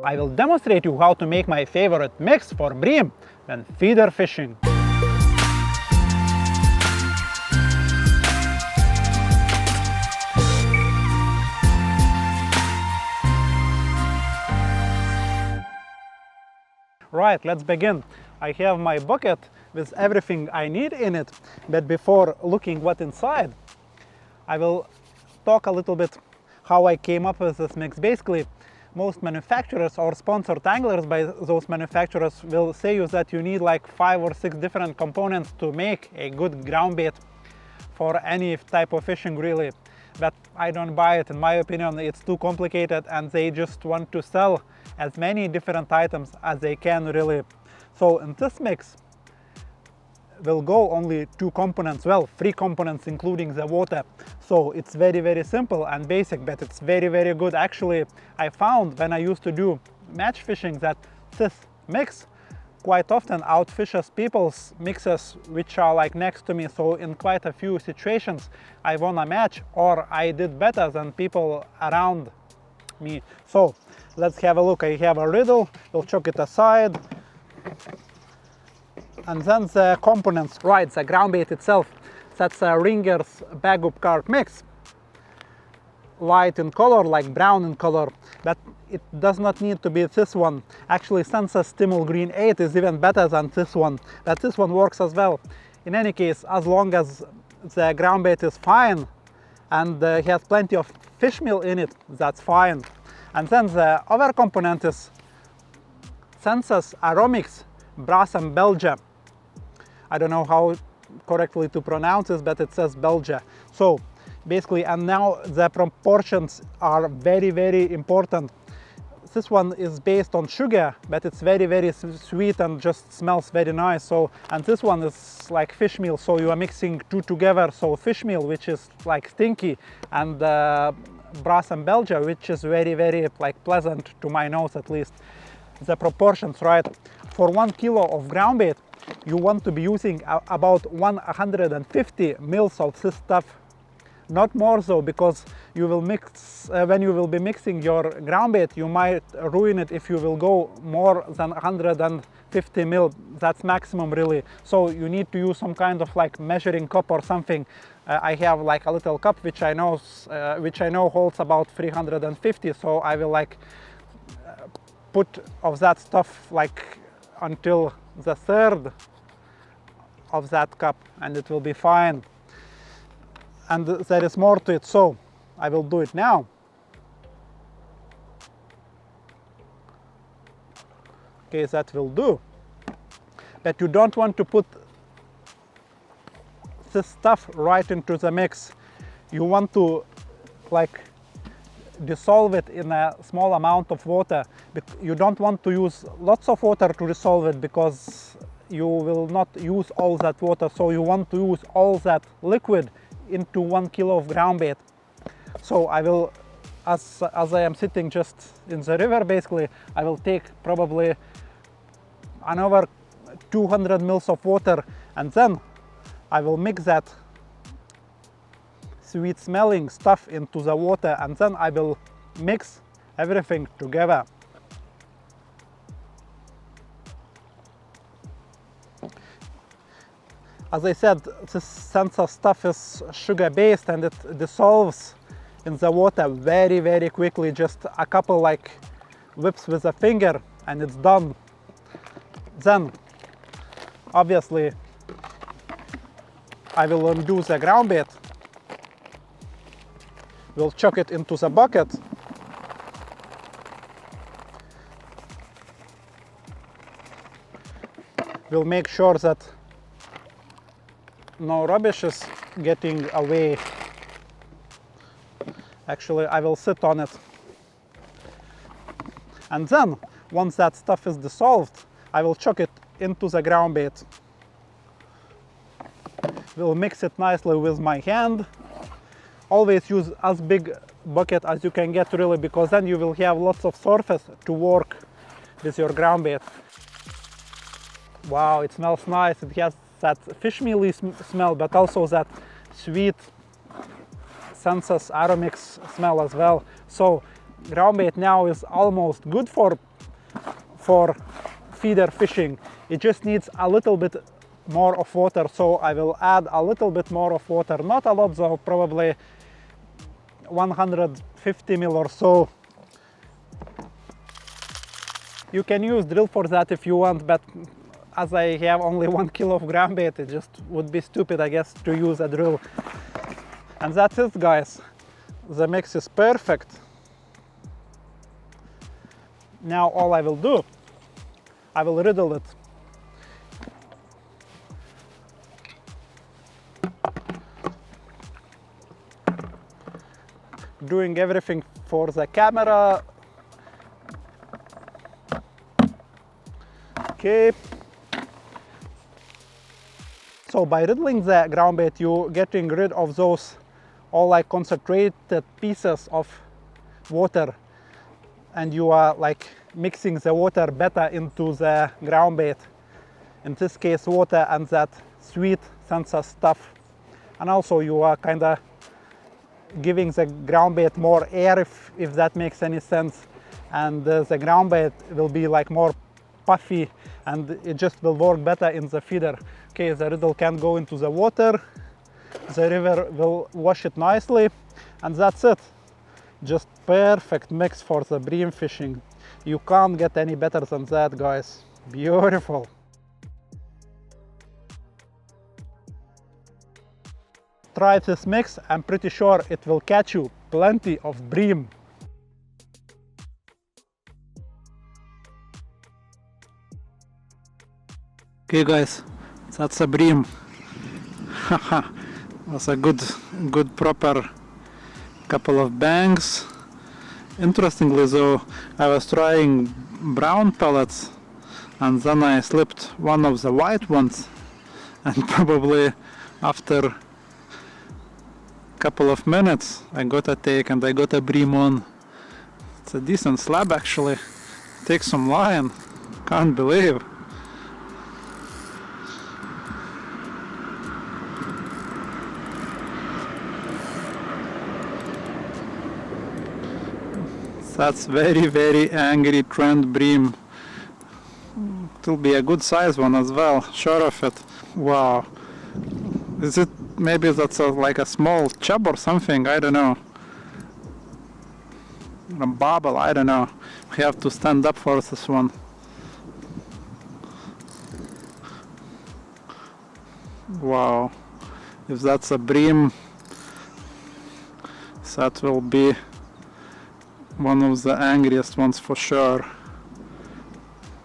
I will demonstrate you how to make my favorite mix for bream when feeder fishing. Right, let's begin. I have my bucket with everything I need in it, but before looking what's inside, I will talk a little bit how I came up with this mix. Basically, most manufacturers or sponsored anglers by those manufacturers will say you that you need like 5 or 6 different components to make a good ground bait for any type of fishing, really. But I don't buy it. In my opinion, it's too complicated and they just want to sell as many different items as they can, really. So in this mix will go only 2 components, well, 3 components including the water. So it's very simple and basic, but it's very good. Actually, I found when I used to do match fishing that this mix quite often outfishes people's mixes which are like next to me. So in quite a few situations I won a match or I did better than people around me. So let's have a look. I have a riddle, we'll chuck it aside. And then the components, right, the ground bait itself. That's a Ringers bag up carp mix. Light in color, like brown in color, but it does not need to be this one. Actually, Sensas Stimul Green 8 is even better than this one, but this one works as well. In any case, as long as the ground bait is fine and has plenty of fish meal in it, that's fine. And then the other component is Sensas Aromics Brass and Belgia. I don't know how correctly to pronounce this, but it says Belgia. So basically, and now the proportions are very important. This one is based on sugar, but it's very sweet and just smells very nice. So, and this one is like fish meal, so you are mixing 2 together. So fish meal, which is like stinky, and Brass and Belgia, which is very like pleasant to my nose, at least. The proportions, right? For 1 kilo of ground bait, you want to be using about 150 mils of this stuff. Not more so, because you will mix, when you will be mixing your ground bait, you might ruin it if you will go more than 150 mil. That's maximum, really. So you need to use some kind of like measuring cup or something. I have like a little cup which I know holds about 350. So I will like put of that stuff like until the third of that cup, and it will be fine. And there is more to it, so I will do it now. Okay, that will do. But you don't want to put this stuff right into the mix. You want to like dissolve it in a small amount of water. You don't want to use lots of water to dissolve it, because you will not use all that water. So you want to use all that liquid into 1 kilo of ground bait. So I will, as I am sitting just in the river, basically, I will take probably another 200 mils of water, and then I will mix that sweet smelling stuff into the water, and then I will mix everything together. As I said, this Sensas stuff is sugar based and it dissolves in the water very quickly. Just a couple like whips with a finger and it's done. Then obviously I will undo the ground bait. We'll chuck it into the bucket. We'll make sure that no rubbish is getting away. Actually, I will sit on it. And then, once that stuff is dissolved, I will chuck it into the ground bait. We'll mix it nicely with my hand. Always use as big bucket as you can get, really, because then you will have lots of surface to work with your ground bait. Wow, it smells nice. It has that fish mealy smell, but also that sweet Sensas Aromics smell as well. So ground bait now is almost good for for feeder fishing. It just needs a little bit more of water, so I will add a little bit more of water, not a lot though, probably 150 ml or so. You can use drill for that if you want, but as I have only 1 kilo of ground bait, it just would be stupid, I guess, to use a drill. And that's it, guys. The mix is perfect. Now all I will do, I will riddle it. Doing everything for the camera. Okay. So by riddling the ground bait, you're getting rid of those all like concentrated pieces of water, and you are like mixing the water better into the ground bait. In this case, water and that sweet Sensas stuff. And also you are kind of giving the ground bait more air, if that makes any sense. And the ground bait will be like more puffy, and it just will work better in the feeder. Okay, the riddle can go into the water, the river will wash it nicely, and that's it. Just perfect mix for the bream fishing. You can't get any better than that, guys. Beautiful. Try this mix, I'm pretty sure it will catch you plenty of bream. Okay guys, that's a bream. Haha, was a good proper couple of bangs. Interestingly though, I was trying brown pellets and then I slipped one of the white ones, and probably after couple of minutes I got a take and I got a bream on. It's a decent slab actually. Take some line, can't believe. That's very angry Trent Bream. It'll be a good size one as well, sure of it. Wow. Is it, maybe that's like a small chub or something, I don't know. A bobble, I don't know. We have to stand up for this one. Wow. If that's a bream, that will be one of the angriest ones for sure.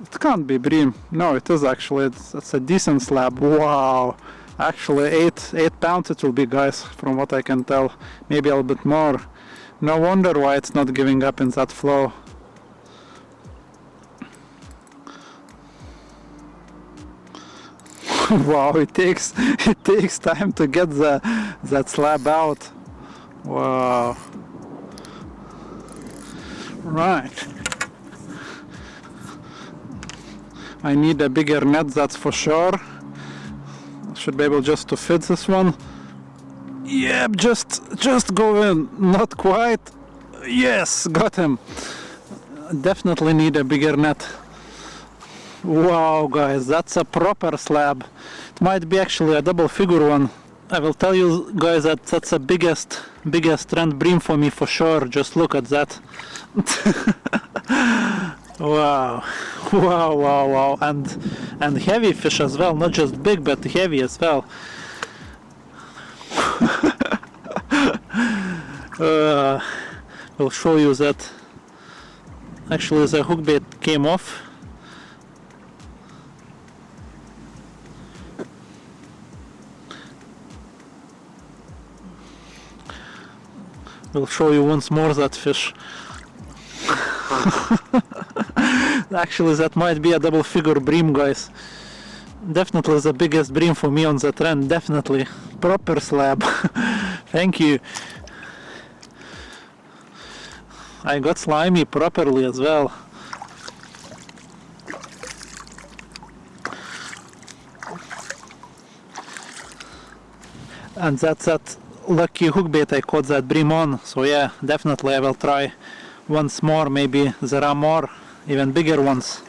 It can't be bream. No, it is actually. It's a decent slab. Wow. Actually 8 pounds it will be, guys, from what I can tell. Maybe a little bit more. No wonder why it's not giving up in that flow. Wow, it takes time to get that slab out. Wow. Right. I need a bigger net, that's for sure. Should be able just to fit this one. Yep, just go in. Not quite. Yes, got him. Definitely need a bigger net. Wow, guys, that's a proper slab. It might be actually a double figure one. I will tell you guys that that's the biggest Trent Bream for me for sure. Just look at that. Wow, wow, and heavy fish as well, not just big but heavy as well. We'll show you that actually the hook bait came off. We'll show you once more that fish. Actually, that might be a double figure bream, guys. Definitely the biggest bream for me on the Trent, definitely. Proper slab. Thank you. I got slimy properly as well. And that's that lucky hook bait I caught that bream on. So yeah, definitely I will try once more. Maybe there are more even bigger ones.